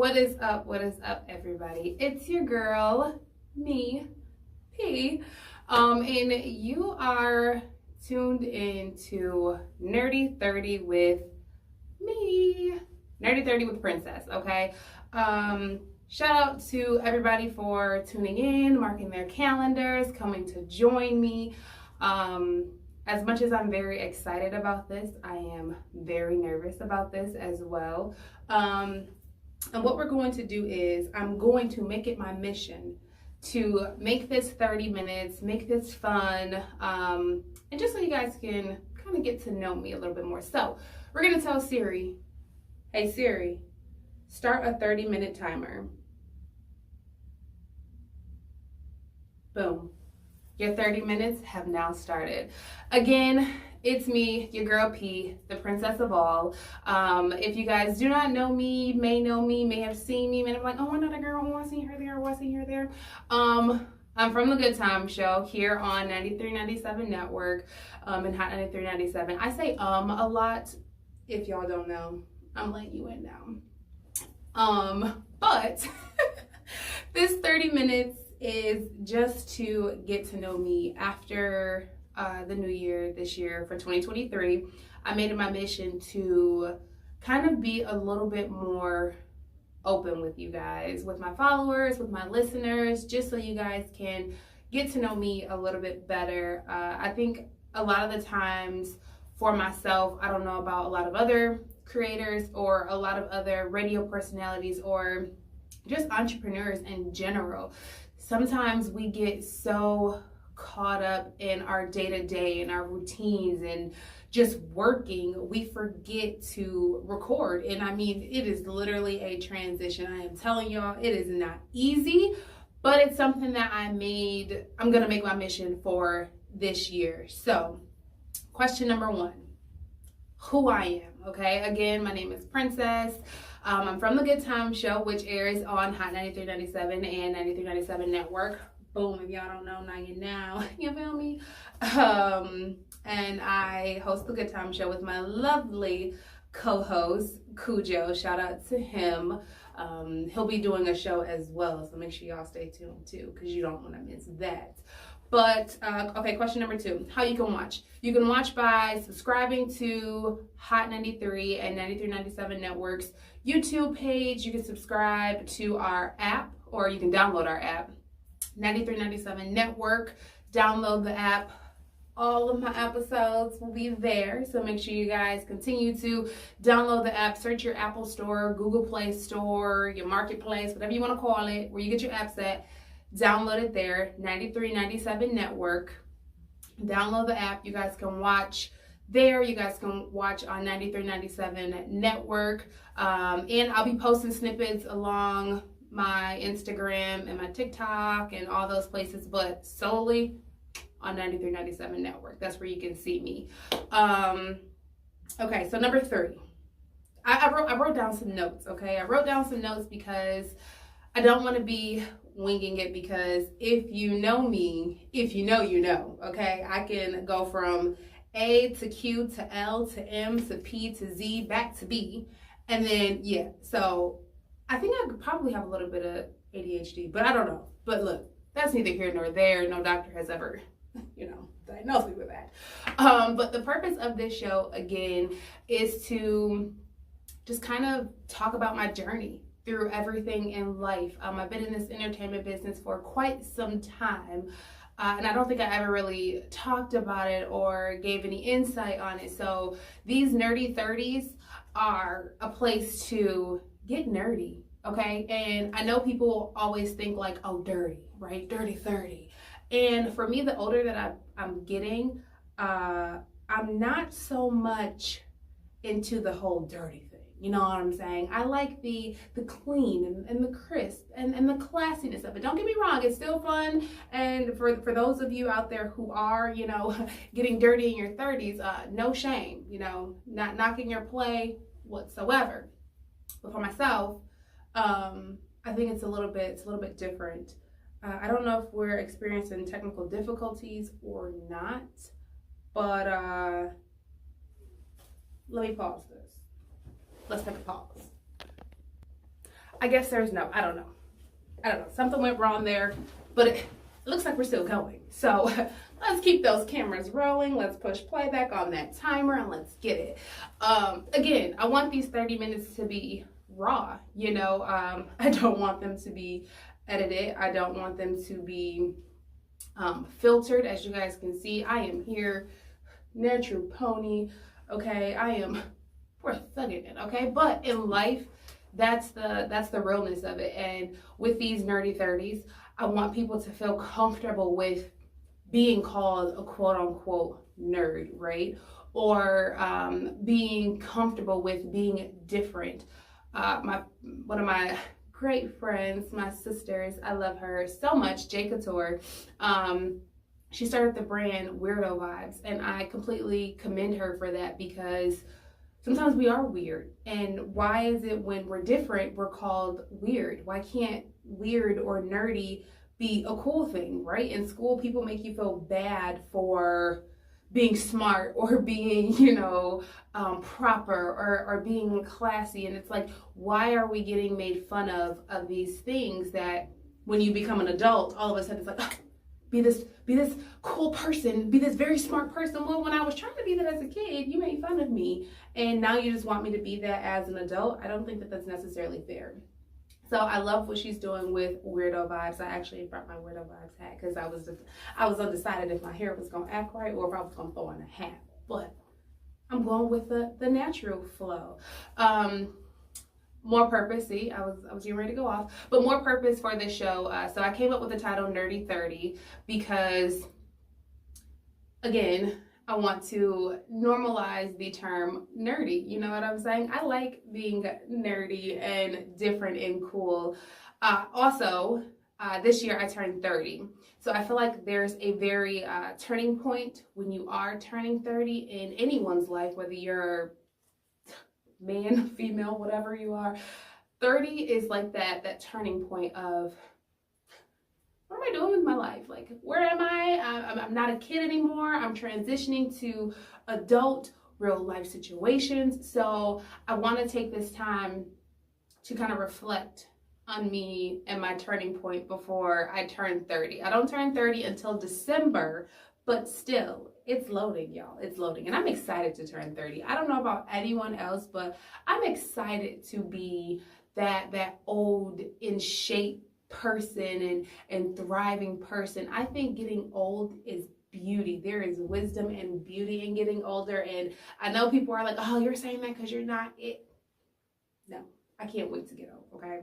What is up? What is up, everybody? It's your girl, me, P. And you are tuned into Nerdy 30 with me. Nerdy 30 with Princess, okay? Shout out to everybody for tuning in, marking their calendars, coming to join me. As much as I'm very excited about this, I am very nervous about this as well. And what we're going to do is I'm going to make it my mission to make this 30 minutes, make this fun, and just so you guys can kind of get to know me a little bit more. So we're going to tell Siri, hey Siri, start a 30-minute timer. Boom. Your 30 minutes have now started. Again, it's me, your girl P, the princess of all. If you guys do not know me, may have seen me, may have like, oh, I know that girl, I seen her there, I seen her there. I'm from The Good Time Show here on 93.97 Network, and Hot 93.97. I say a lot. If y'all don't know, I'm letting you in now. But this 30 minutes is just to get to know me. After the new year this year for 2023, I made it my mission to kind of be a little bit more open with you guys, with my followers, with my listeners, just so you guys can get to know me a little bit better. I think a lot of the times for myself, I don't know about a lot of other creators or a lot of other radio personalities or just entrepreneurs in general. Sometimes we get so caught up in our day-to-day and our routines and just working, we forget to record. And I mean, it is literally a transition. I am telling y'all, it is not easy, but it's something that I'm gonna make my mission for this year. So, question number one, who I am, okay? Again, my name is Princess. I'm from The Good Time Show, which airs on Hot 93.97 and 93.97 Network. Boom, if y'all don't know, now you know. You feel me? And I host The Good Time Show with my lovely co-host, Cujo. Shout out to him. He'll be doing a show as well, so make sure y'all stay tuned too, because you don't want to miss that. But, okay, question number two, how you can watch. You can watch by subscribing to Hot 93 and 93.97 Network's YouTube page. You can subscribe to our app, or you can download our app, 93.97 Network. Download the app. All of my episodes will be there, so make sure you guys continue to download the app. Search your Apple Store, Google Play Store, your Marketplace, whatever you want to call it, where you get your apps at. Download it there, 93.97 Network. Download the app. You guys can watch there. You guys can watch on 93.97 Network. And I'll be posting snippets along my Instagram and my TikTok and all those places, but solely on 93.97 Network. That's where you can see me. Okay, so number three. I wrote down some notes, okay? I wrote down some notes because I don't want to be winging it, because if you know me, if you know, you know, okay? I can go from A to Q to L to M to P to Z back to B. And then, yeah, so I think I could probably have a little bit of ADHD, but I don't know. But look, that's neither here nor there. No doctor has ever, diagnosed me with that. But the purpose of this show, again, is to just kind of talk about my journey through everything in life. I've been in this entertainment business for quite some time, and I don't think I ever really talked about it or gave any insight on it. So these nerdy 30s are a place to get nerdy, okay? And I know people always think like, oh, dirty, right? Dirty 30. And for me, the older that I'm getting, I'm not so much into the whole dirty thing. You know what I'm saying? I like the clean and the crisp and the classiness of it. Don't get me wrong, it's still fun. And for those of you out there who are, getting dirty in your 30s, no shame, not knocking your play whatsoever. But for myself, I think it's a little bit different. I don't know if we're experiencing technical difficulties or not, but let me pause this. Let's take a pause. I guess there's no, I don't know. Something went wrong there, but it looks like we're still going. So let's keep those cameras rolling. Let's push play back on that timer and let's get it. Again, I want these 30 minutes to be raw, you know. I don't want them to be edited. I don't want them to be filtered. As you guys can see, I am here, natural pony, okay? we're thugging it, okay? But in life, that's the realness of it. And with these nerdy 30s, I want people to feel comfortable with being called a quote unquote nerd, right? Or being comfortable with being different. One of my great friends, my sisters, I love her so much, Jay Couture, she started the brand Weirdo Vibes, and I completely commend her for that, because sometimes we are weird. And why is it when we're different, we're called weird? Why can't weird or nerdy be a cool thing, right? In school, people make you feel bad for being smart or being, you know, proper or being classy. And it's like, why are we getting made fun of these things that when you become an adult, all of a sudden it's like, oh, be this cool person, be this very smart person. Well, when I was trying to be that as a kid, you made fun of me, and now you just want me to be that as an adult. I don't think that that's necessarily fair. So I love what she's doing with Weirdo Vibes. I actually brought my Weirdo Vibes hat because I was undecided if my hair was gonna act right or if I was gonna throw in a hat. But I'm going with the natural flow. More purpose. See, I was getting ready to go off, but more purpose for this show. So I came up with the title Nerdy 30 because, again, I want to normalize the term nerdy. You know what I'm saying? I like being nerdy and different and cool. Also, this year I turned 30. So I feel like there's a very turning point when you are turning 30 in anyone's life, whether you're man, female, whatever you are. 30 is like that turning point of, what am I doing with my life? Like, where am I? I'm not a kid anymore. I'm transitioning to adult real life situations. So I want to take this time to kind of reflect on me and my turning point before I turn 30. I don't turn 30 until December, but still, it's loading, y'all. It's loading. And I'm excited to turn 30. I don't know about anyone else, but I'm excited to be that old in shape person and thriving person. I think getting old is beauty. There is wisdom and beauty in getting older. And I know people are like, oh, you're saying that because you're not it. No, I can't wait to get old, okay?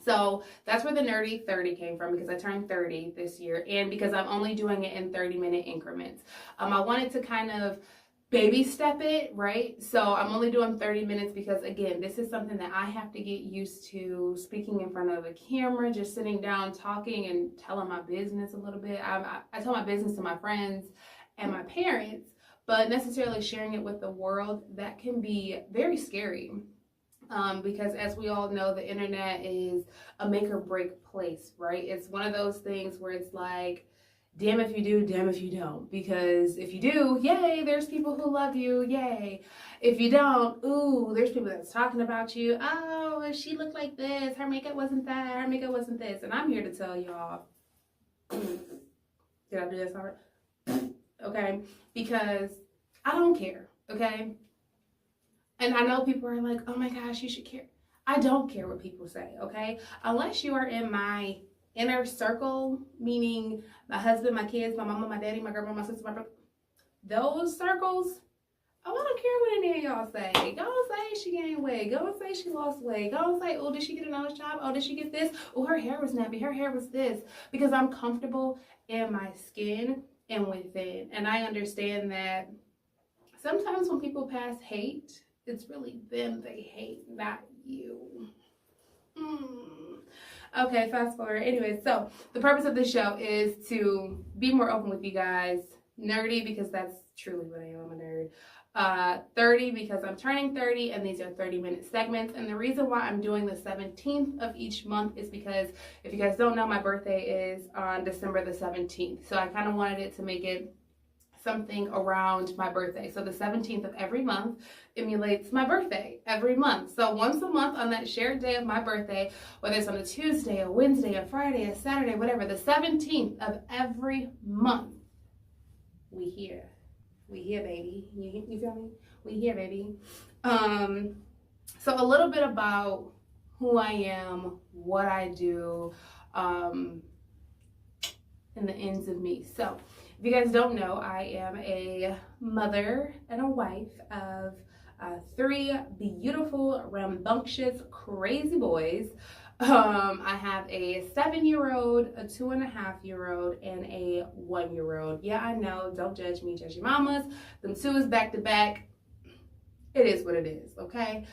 So that's where the Nerdy 30 came from, because I turned 30 this year and because I'm only doing it in 30-minute increments. I wanted to kind of baby step it, right? So I'm only doing 30 minutes because, again, this is something that I have to get used to, speaking in front of a camera, just sitting down, talking and telling my business a little bit. I tell my business to my friends and my parents, but necessarily sharing it with the world, that can be very scary. Because as we all know, the internet is a make or break place, right? It's one of those things where it's like, damn if you do, damn if you don't. Because if you do, yay, there's people who love you, yay. If you don't, ooh, there's people that's talking about you. Oh, she looked like this, her makeup wasn't that, her makeup wasn't this. And I'm here to tell y'all, did I do this already? Okay, because I don't care, okay? And I know people are like, oh my gosh, you should care. I don't care what people say, okay? Unless you are in my inner circle, meaning my husband, my kids, my mama, my daddy, my grandma, my sister, my brother, those circles, oh, I don't care what any of y'all say. Go and say she gained weight. Go and say she lost weight. Go and say, oh, did she get a nose job? Oh, did she get this? Oh, her hair was nappy. Her hair was this. Because I'm comfortable in my skin and within. And I understand that sometimes when people pass hate, it's really them they hate, not you. Okay, fast forward. Anyway, so the purpose of this show is to be more open with you guys. Nerdy, because that's truly what I am. I'm a nerd. 30, because I'm turning 30, and these are 30-minute segments. And the reason why I'm doing the 17th of each month is because, if you guys don't know, my birthday is on December the 17th. So I kind of wanted it to make it something around my birthday. So the 17th of every month emulates my birthday every month. So once a month on that shared day of my birthday, whether it's on a Tuesday, a Wednesday, a Friday, a Saturday, whatever, the 17th of every month, we here. We here, baby. You feel me? We here, baby. So a little bit about who I am, what I do, and the ends of me. So if you guys don't know, I am a mother and a wife of 3 beautiful, rambunctious, crazy boys. I have a 7-year-old, a 2.5-year-old, and a 1-year-old. Yeah, I know, don't judge me, judge your mamas. Them 2 is back to back. It is what it is, okay?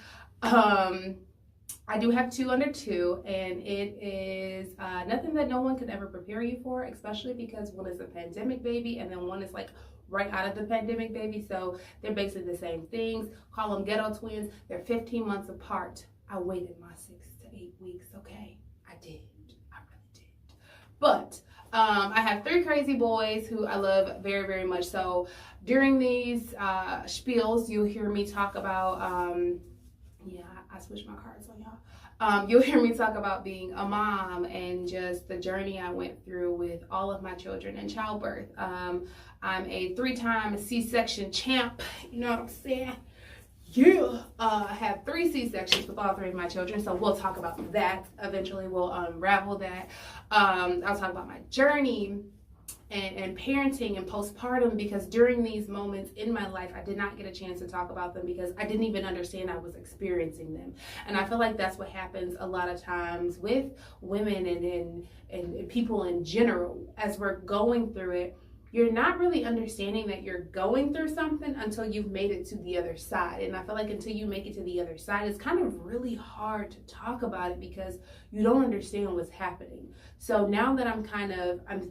I do have 2 under 2, and it is nothing that no one could ever prepare you for, especially because one is a pandemic baby and then one is like right out of the pandemic baby. So they're basically the same things. Call them ghetto twins. They're 15 months apart. I waited my 6 to 8 weeks, okay? I did. I really did. But I have 3 crazy boys who I love very, very much. So during these spiels, you'll hear me talk about, yeah, I switched my cards on y'all. You'll hear me talk about being a mom and just the journey I went through with all of my children and childbirth. I'm a 3-time C-section champ, you know what I'm saying? Yeah. I have 3 C-sections with all 3 of my children, so we'll talk about that. Eventually we'll unravel that. I'll talk about my journey and parenting and postpartum, because during these moments in my life, I did not get a chance to talk about them because I didn't even understand I was experiencing them. And I feel like that's what happens a lot of times with women and people in general. As we're going through it, you're not really understanding that you're going through something until you've made it to the other side. And I feel like until you make it to the other side, it's kind of really hard to talk about it because you don't understand what's happening. So now that I'm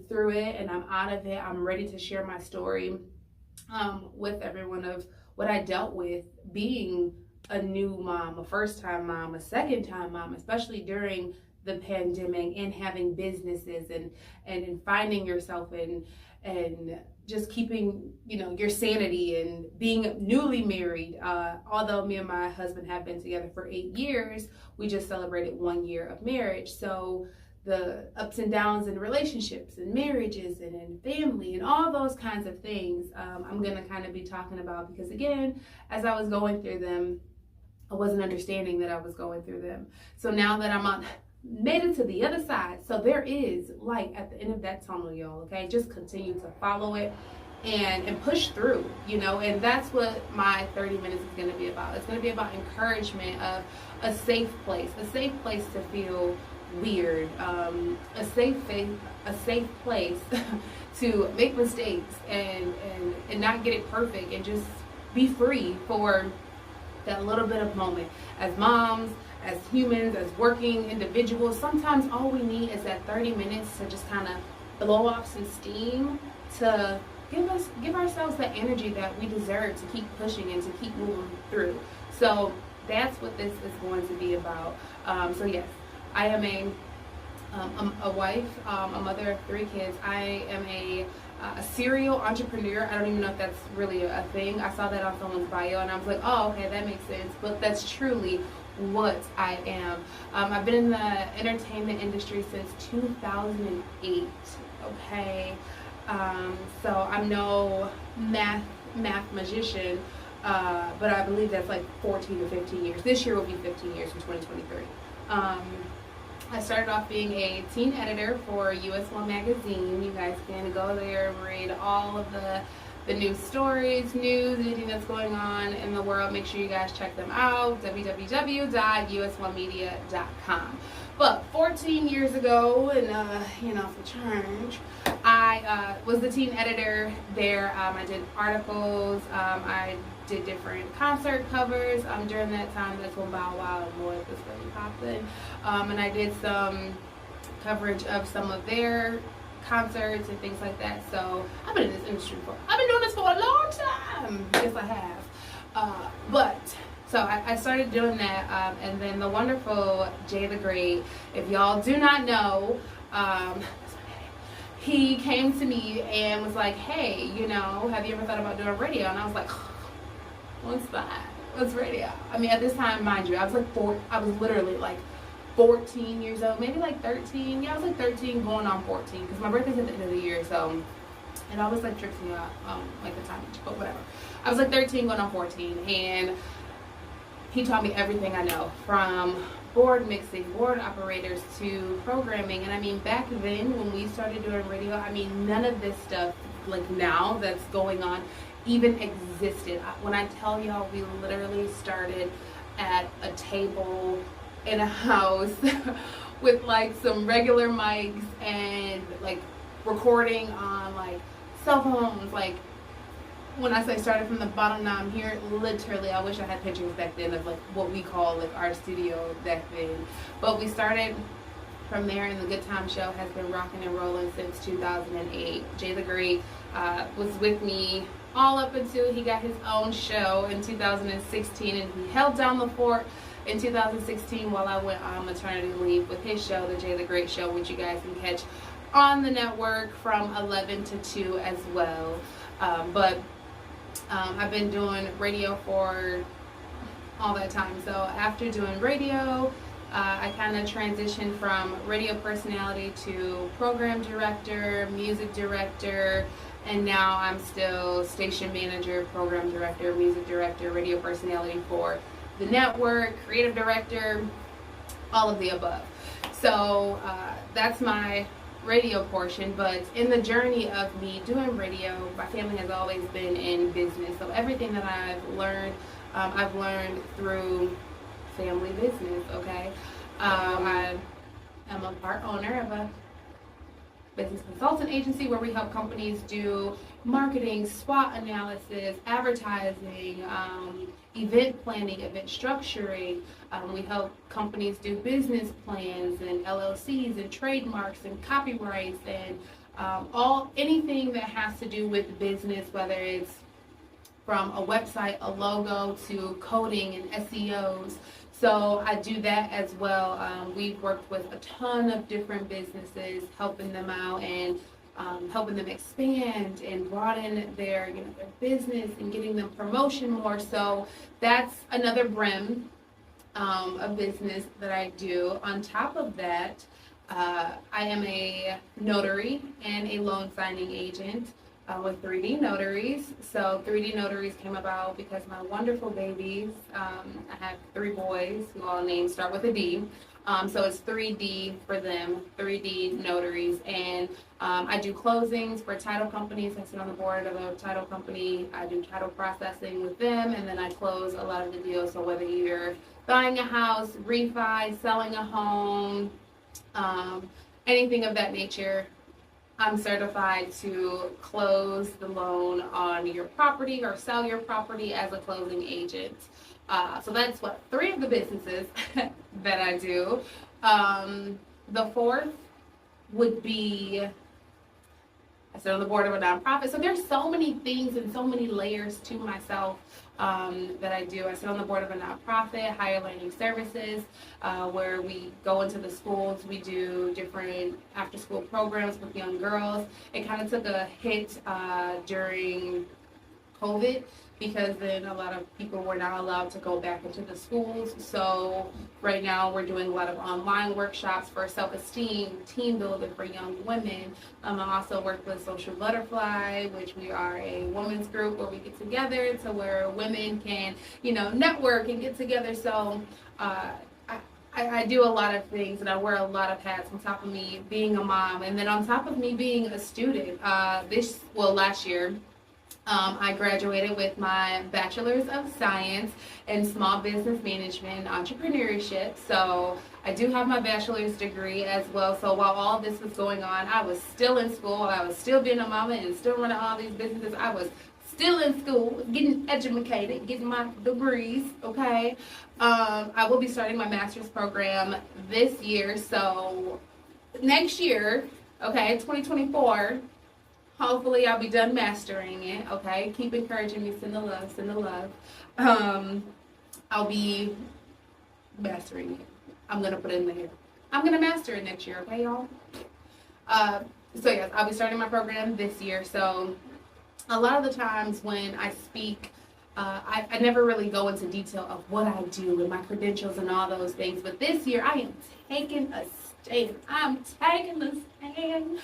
through it and I'm out of it, I'm ready to share my story with everyone of what I dealt with being a new mom, a first-time mom, a second-time mom, especially during the pandemic, and having businesses and finding yourself and just keeping, your sanity, and being newly married. Although me and my husband have been together for 8 years, we just celebrated 1 year of marriage. So the ups and downs in relationships and marriages and in family and all those kinds of things, I'm going to kind of be talking about, because again, as I was going through them, I wasn't understanding that I was going through them. So now that I'm made it to the other side, so there is light at the end of that tunnel, y'all. Okay, just continue to follow it and push through, and that's what my 30 minutes is going to be about. It's going to be about encouragement of a safe place to feel weird, a safe place to make mistakes and not get it perfect, and just be free for that little bit of moment. As moms, as humans, as working individuals, sometimes all we need is that 30 minutes to just kind of blow off some steam, to give ourselves the energy that we deserve to keep pushing and to keep moving through. So that's what this is going to be about. So yes, I am a wife, a mother of 3 kids. I am a serial entrepreneur. I don't even know if that's really a thing. I saw that on someone's bio and I was like, oh, okay, that makes sense. But that's truly what I am. I've been in the entertainment industry since 2008, okay? So I'm no math magician, but I believe that's like 14 to 15 years. This year will be 15 years in 2023. I started off being a teen editor for US1 Magazine. You guys can go there and read all of the news stories, anything that's going on in the world. Make sure you guys check them out, www.us1media.com. But 14 years ago, and for change, I was the teen editor there. I did articles, I did different concert covers. During that time, that's when Bow Wow and Lloyd was really popping. And I did some coverage of some of their concerts and things like that. So I've been in this industry I've been doing this for a long time. Yes, I have. So I started doing that, and then the wonderful Jay the Great. If y'all do not know, he came to me and was like, hey, you know, have you ever thought about doing radio? And I was like, what's that? What's radio? I mean, at this time, mind you, I was literally like 14 years old, maybe like 13. Yeah, I was like 13 going on 14 because my birthday's at the end of the year, so it always like trips me out, like the time, but whatever. I was like 13 going on 14, and he taught me everything I know, from board mixing, board operators, to programming. And I mean, back then when we started doing radio, I mean, none of this stuff like now that's going on even existed. When I tell y'all, we literally started at a table in a house with like some regular mics and like recording on like cell phones. Like, when I say started from the bottom, now I'm here. Literally, I wish I had pictures back then of like what we call like our studio back then. But we started from there, and the Good Time Show has been rocking and rolling since 2008. Jay the Great was with me all up until he got his own show in 2016, and he held down the fort in 2016 while I went on maternity leave with his show, The Jay the Great Show, which you guys can catch on the network from 11 to 2 as well. I've been doing radio for all that time. So after doing radio, I kind of transitioned from radio personality to program director, music director, and now I'm still station manager, program director, music director, radio personality for the network, creative director, all of the above. So that's my radio portion. But in the journey of me doing radio, my family has always been in business. So everything that I've learned through family business, okay? I am a part owner of a business consultant agency where we help companies do marketing, SWOT analysis, advertising, event planning, event structuring. We help companies do business plans and LLCs and trademarks and copyrights and anything that has to do with business, whether it's from a website, a logo, to coding and SEOs. So I do that as well. We've worked with a ton of different businesses, helping them out and helping them expand and broaden their business and getting them promotion more. So that's another brim of business that I do. On top of that, I am a notary and a loan signing agent with 3D Notaries. So 3D Notaries came about because my wonderful babies, I have 3 boys who all names start with a D. So it's 3D for them, 3D Notaries. And I do closings for title companies. I sit on the board of a title company. I do title processing with them, and then I close a lot of the deals. So whether you're buying a house, refi, selling a home, anything of that nature, I'm certified to close the loan on your property or sell your property as a closing agent. So that's 3 of the businesses that I do. The 4th would be, I sit on the board of a nonprofit. So there's so many things and so many layers to myself that I do. I sit on the board of a nonprofit, Higher Learning Services, where we go into the schools. We do different after-school programs with young girls. It kind of took a hit during COVID, because then a lot of people were not allowed to go back into the schools. So right now we're doing a lot of online workshops for self-esteem, team building for young women. I also work with Social Butterfly, which we are a women's group where we get together to where women can, network and get together. So I do a lot of things, and I wear a lot of hats on top of me being a mom, and then on top of me being a student. Last year, I graduated with my Bachelor's of Science in Small Business Management and Entrepreneurship. So I do have my bachelor's degree as well. So while all this was going on, I was still in school. I was still being a mama and still running all these businesses. I was still in school, getting educated, getting my degrees, okay? I will be starting my master's program this year. So next year, okay, 2024, hopefully I'll be done mastering it, okay? Keep encouraging me, send the love, send the love. I'll be mastering it. I'm going to put it in there. I'm going to master it next year, okay, y'all? So yes, I'll be starting my program this year. So a lot of the times when I speak, I never really go into detail of what I do and my credentials and all those things. But this year, I am taking a stand. I'm taking a stand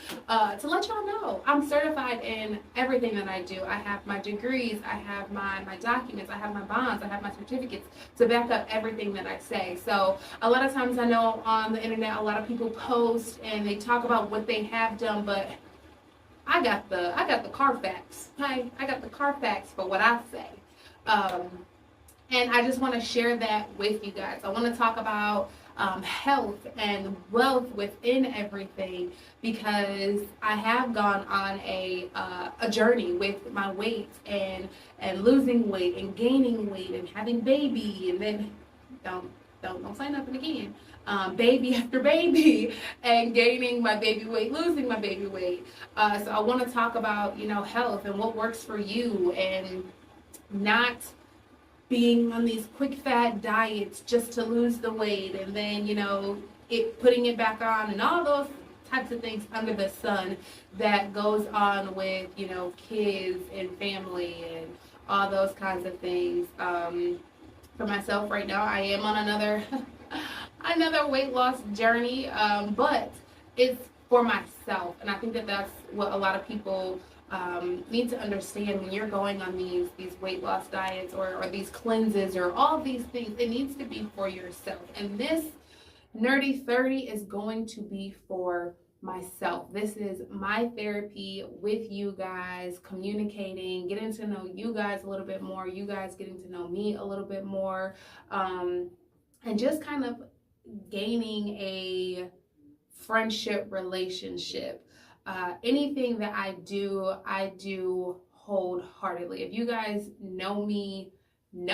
to let y'all know I'm certified in everything that I do. I have my degrees, I have my documents, I have my bonds, I have my certificates to back up everything that I say. So a lot of times I know on the internet, a lot of people post and they talk about what they have done, but I got the Carfax. Okay, I got the Carfax for what I say, um, and I just want to share that with you guys. I want to talk about health and wealth within everything because I have gone on a journey with my weight and losing weight and gaining weight and having baby and then don't say nothing again. Baby after baby and gaining my baby weight, losing my baby weight. So I want to talk about, health and what works for you and not being on these quick fat diets just to lose the weight and then, putting it back on and all those types of things under the sun that goes on with, kids and family and all those kinds of things. For myself right now, I am on another weight loss journey, but it's for myself, and I think that that's what a lot of people need to understand when you're going on these weight loss diets or these cleanses or all these things. It needs to be for yourself, and this Nerdy 30 is going to be for myself. This is my therapy with you guys, communicating, getting to know you guys a little bit more, you guys getting to know me a little bit more, and just kind of gaining a friendship relationship. Anything that I do wholeheartedly. If you guys know me in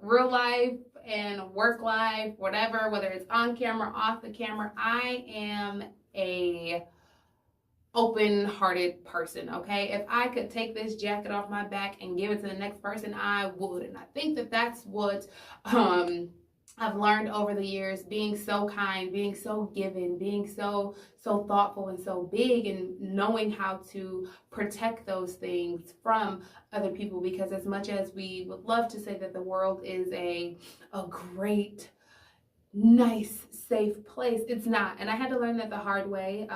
real life and work life, whatever, whether it's on camera, off the camera, I am a open-hearted person, okay? If I could take this jacket off my back and give it to the next person, I would. And I think that that's what I've learned over the years, being so kind, being so giving, being so thoughtful and so big, and knowing how to protect those things from other people. Because as much as we would love to say that the world is a great, nice, safe place, it's not. And I had to learn that the hard way.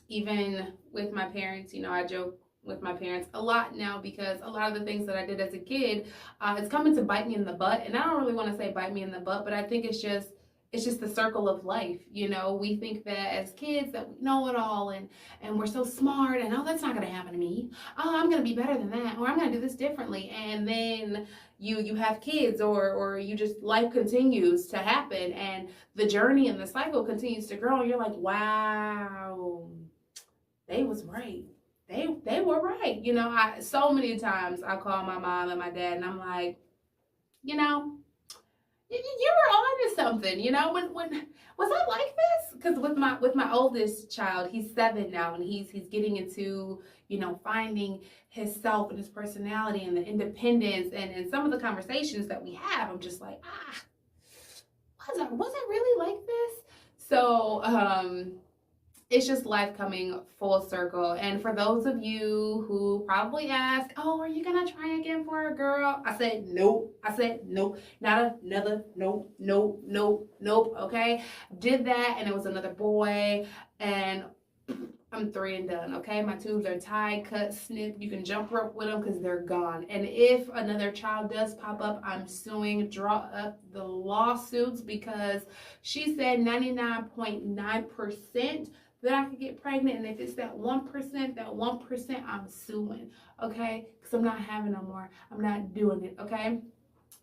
Even with my parents, I joke with my parents a lot now because a lot of the things that I did as a kid, it's coming to bite me in the butt. And I don't really want to say bite me in the butt, but I think it's just the circle of life. We think that as kids that we know it all and we're so smart and, oh, that's not going to happen to me. Oh, I'm going to be better than that, or I'm going to do this differently. And then you have kids or you just, life continues to happen and the journey and the cycle continues to grow. And you're like, wow, they was right. They were right. So many times I call my mom and my dad and I'm like, you were on to something, when was I like this? Because with my oldest child, he's 7 now and he's getting into, finding himself and his personality and the independence and some of the conversations that we have, I'm just like, was it really like this? So, it's just life coming full circle. And for those of you who probably ask, oh, are you gonna try again for a girl? I said nope. Not another nope. Okay, did that and it was another boy, and I'm 3 and done. Okay, my tubes are tied, cut, snipped. You can jump rope with them because they're gone. And if another child does pop up, I'm suing. Draw up the lawsuits because she said 99.9% that I could get pregnant, and if it's that 1%, I'm suing, okay? Because I'm not having no more. I'm not doing it, okay?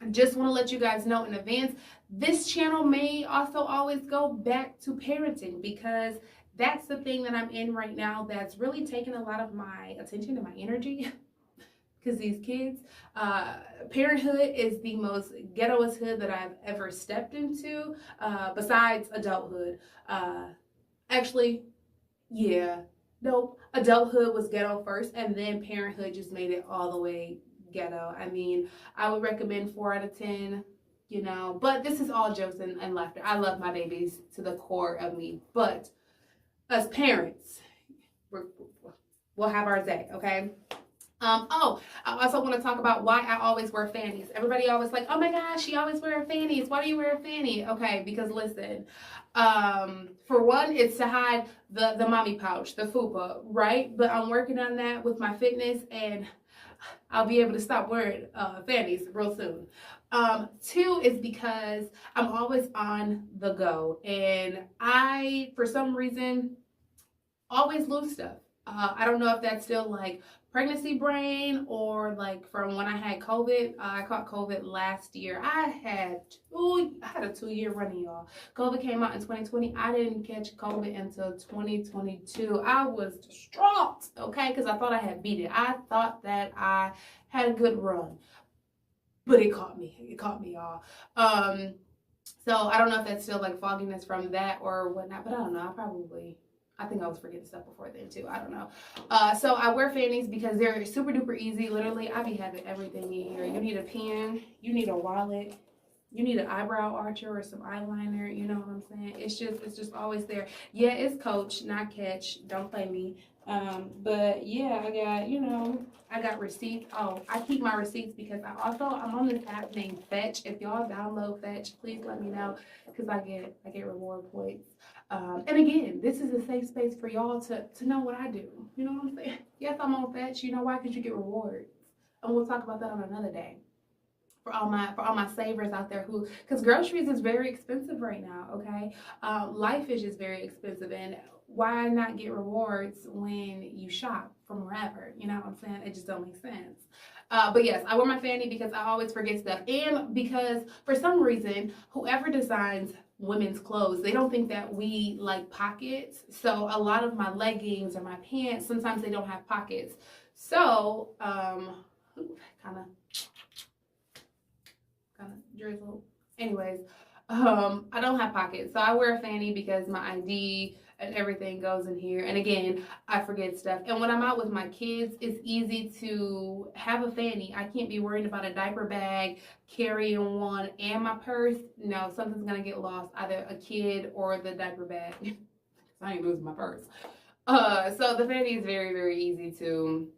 I just want to let you guys know in advance, this channel may also always go back to parenting because that's the thing that I'm in right now that's really taking a lot of my attention and my energy. Because these kids, parenthood is the most ghettoest hood that I've ever stepped into, besides adulthood. Actually, yeah, nope. Adulthood was ghetto first, and then parenthood just made it all the way ghetto. I mean, I would recommend 4 out of 10, but this is all jokes and laughter. I love my babies to the core of me, but us parents, we'll have our day, okay? Oh, I also want to talk about why I always wear fannies. Everybody always like, oh my gosh, she always wears fannies. Why do you wear a fanny? Okay, because listen, for one, it's to hide the mommy pouch, the fupa, right? But I'm working on that with my fitness, and I'll be able to stop wearing fannies real soon. Two is because I'm always on the go, and I, for some reason, always lose stuff. I don't know if that's still like pregnancy brain or like from when I had COVID. I caught COVID last year. I had a 2-year running, y'all. COVID came out in 2020. I didn't catch COVID until 2022. I was distraught, okay, because I thought I had beat it. I thought that I had a good run, but it caught me. It caught me, y'all. So I don't know if that's still like fogginess from that or whatnot, but I don't know. I think I was forgetting stuff before then too. I don't know. So I wear fannies because they're super duper easy. Literally, I be having everything in here. You need a pen, you need a wallet, you need an eyebrow archer or some eyeliner. You know what I'm saying? It's just always there. Yeah, it's Coach, not Catch. Don't play me. But yeah, I got receipts. Oh, I keep my receipts because I'm on this app named Fetch. If y'all download Fetch, please let me know because I get reward points. And again, this is a safe space for y'all to know what I do. You know what I'm saying? Yes, I'm on Fetch. You know why? Because you get rewards, and we'll talk about that on another day. For all my savers out there because groceries is very expensive right now. Okay, life is just very expensive, and why not get rewards when you shop from wherever? You know what I'm saying? It just don't make sense. But yes, I wear my fanny because I always forget stuff, and because for some reason, whoever designs women's clothes, they don't think that we like pockets. So a lot of my leggings or my pants, sometimes they don't have pockets. So kind of drizzle. Anyways, I don't have pockets, so I wear a fanny because my ID and everything goes in here. And again, I forget stuff. And when I'm out with my kids, it's easy to have a fanny. I can't be worried about a diaper bag, carrying one, and my purse. No, something's gonna get lost, either a kid or the diaper bag. I ain't losing my purse. So the fanny is very, very easy to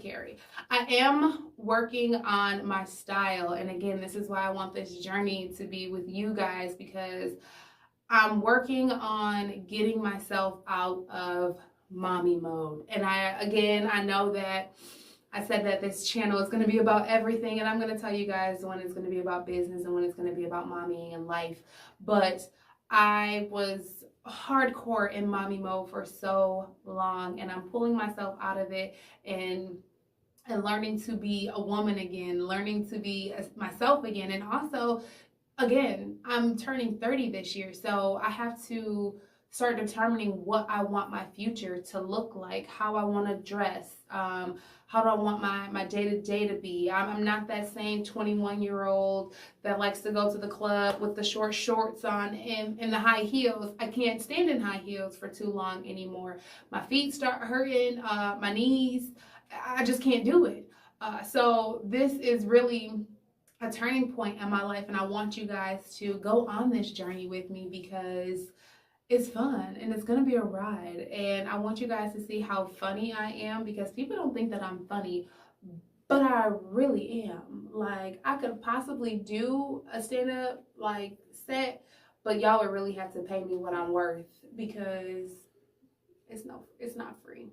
carry. I am working on my style, and again, this is why I want this journey to be with you guys, because I'm working on getting myself out of mommy mode. And I know that I said that this channel is going to be about everything, and I'm going to tell you guys when it's going to be about business and when it's going to be about mommy and life. But I was hardcore in mommy mode for so long, and I'm pulling myself out of it and learning to be a woman again, learning to be myself again. And also, again, I'm turning 30 this year, so I have to start determining what I want my future to look like, how I want to dress, how do I want my day-to-day to be. I'm not that same 21-year-old that likes to go to the club with the short shorts on and the high heels. I can't stand in high heels for too long anymore. My feet start hurting, my knees, I just can't do it. So this is really a turning point in my life, and I want you guys to go on this journey with me because it's fun and it's gonna be a ride, and I want you guys to see how funny I am, because people don't think that I'm funny, but I really am. Like, I could possibly do a stand-up like set, but y'all would really have to pay me what I'm worth, because it's not free.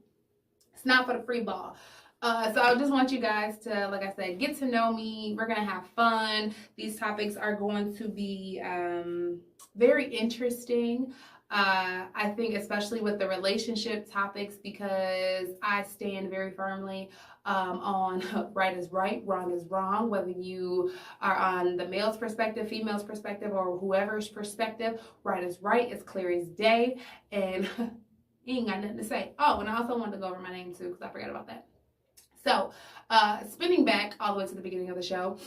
It's not for the free ball. So I just want you guys to, like I said, get to know me. We're going to have fun. These topics are going to be very interesting. I think especially with the relationship topics, because I stand very firmly on right is right, wrong is wrong, whether you are on the male's perspective, female's perspective, or whoever's perspective. Right is right, it's clear as day, and you ain't got nothing to say. Oh, and I also wanted to go over my name too, because I forgot about that. So, spinning back all the way to the beginning of the show,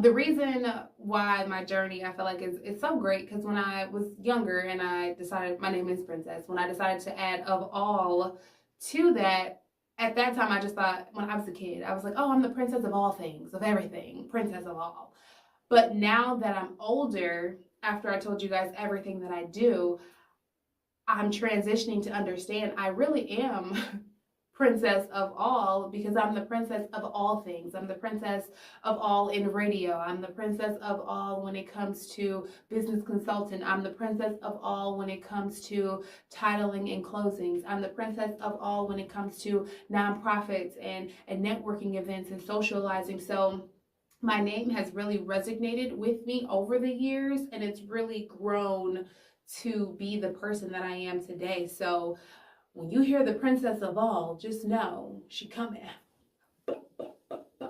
the reason why my journey I feel like is so great, because when I was younger and I decided, my name is Princess, when I decided to add of all to that, at that time I just thought, when I was a kid, I was like, oh, I'm the princess of all things, of everything, princess of all. But now that I'm older, after I told you guys everything that I do, I'm transitioning to understand I really am princess of all, because I'm the princess of all things. I'm the princess of all in radio. I'm the princess of all when it comes to business consultant. I'm the princess of all when it comes to titling and closings. I'm the princess of all when it comes to nonprofits and networking events and socializing. So my name has really resonated with me over the years, and it's really grown to be the person that I am today. So when you hear the princess of all, just know she coming.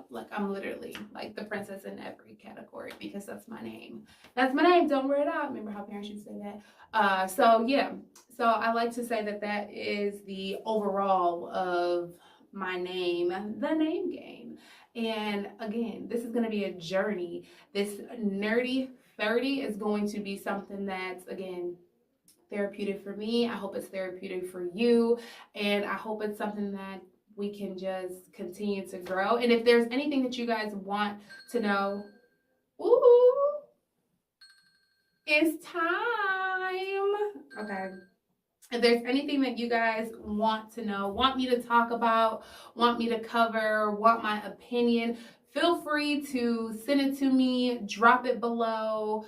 Like, I'm literally like the princess in every category, because that's my name. That's my name. Don't wear it out. Remember how parents used to say that? So yeah. So I like to say that that is the overall of my name, the name game. And again, this is going to be a journey. This nerdy 30 is going to be something that's, again, therapeutic for me. I hope it's therapeutic for you. And I hope it's something that we can just continue to grow. And if there's anything that you guys want to know, ooh, it's time. Okay. If there's anything that you guys want to know, want me to talk about, want me to cover, want my opinion, feel free to send it to me, drop it below,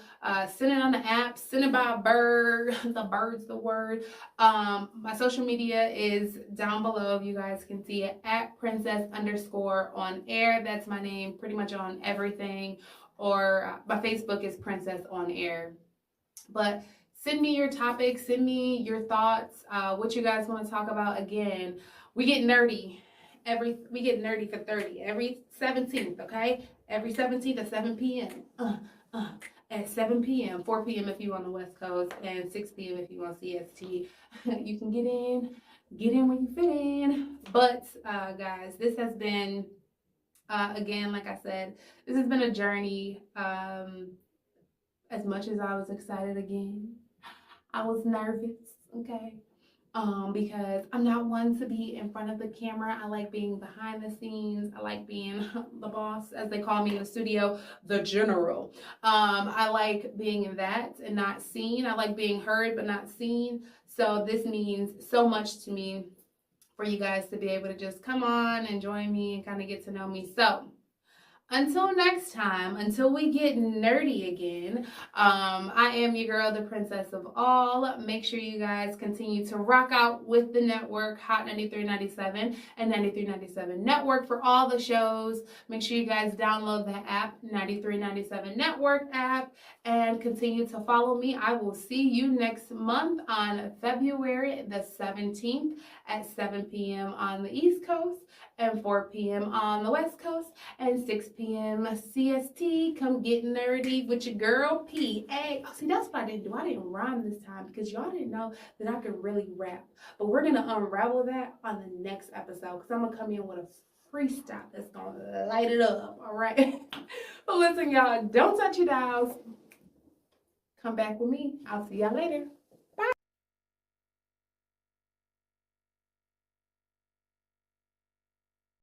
send it on the app, send it by a bird, the bird's the word. My social media is down below. You guys can see it at princess_on_air. That's my name pretty much on everything. Or my Facebook is Princess on Air. But send me your topics, send me your thoughts, what you guys want to talk about. Again, we get nerdy. We get nerdy for 30 every 17th, okay? Every 17th at 7 p.m. At 7 p.m., 4 p.m. if you on the West Coast, and 6 p.m. if you on CST. You can get in when you fit in. But guys, this has been, again, like I said, this has been a journey. As much as I was excited again, I was nervous, okay? Because I'm not one to be in front of the camera. I like being behind the scenes. I like being the boss, as they call me in the studio, the general. I like being in that and not seen. I like being heard but not seen. So this means so much to me for you guys to be able to just come on and join me and kind of get to know me. So until next time, until we get nerdy again, I am your girl, the princess of all. Make sure you guys continue to rock out with the network, Hot 93.97 and 93.97 Network for all the shows. Make sure you guys download the app, 93.97 Network app, and continue to follow me. I will see you next month on February the 17th at 7 p.m. on the East Coast and 4 p.m. on the West Coast and 6 p.m. CST. Come get nerdy with your girl P.A. Oh, see, that's what I didn't do. I didn't rhyme this time because y'all didn't know that I could really rap. But we're going to unravel that on the next episode, because I'm going to come in with a freestyle that's going to light it up, all right? But listen, y'all, don't touch your dials. Come back with me. I'll see y'all later.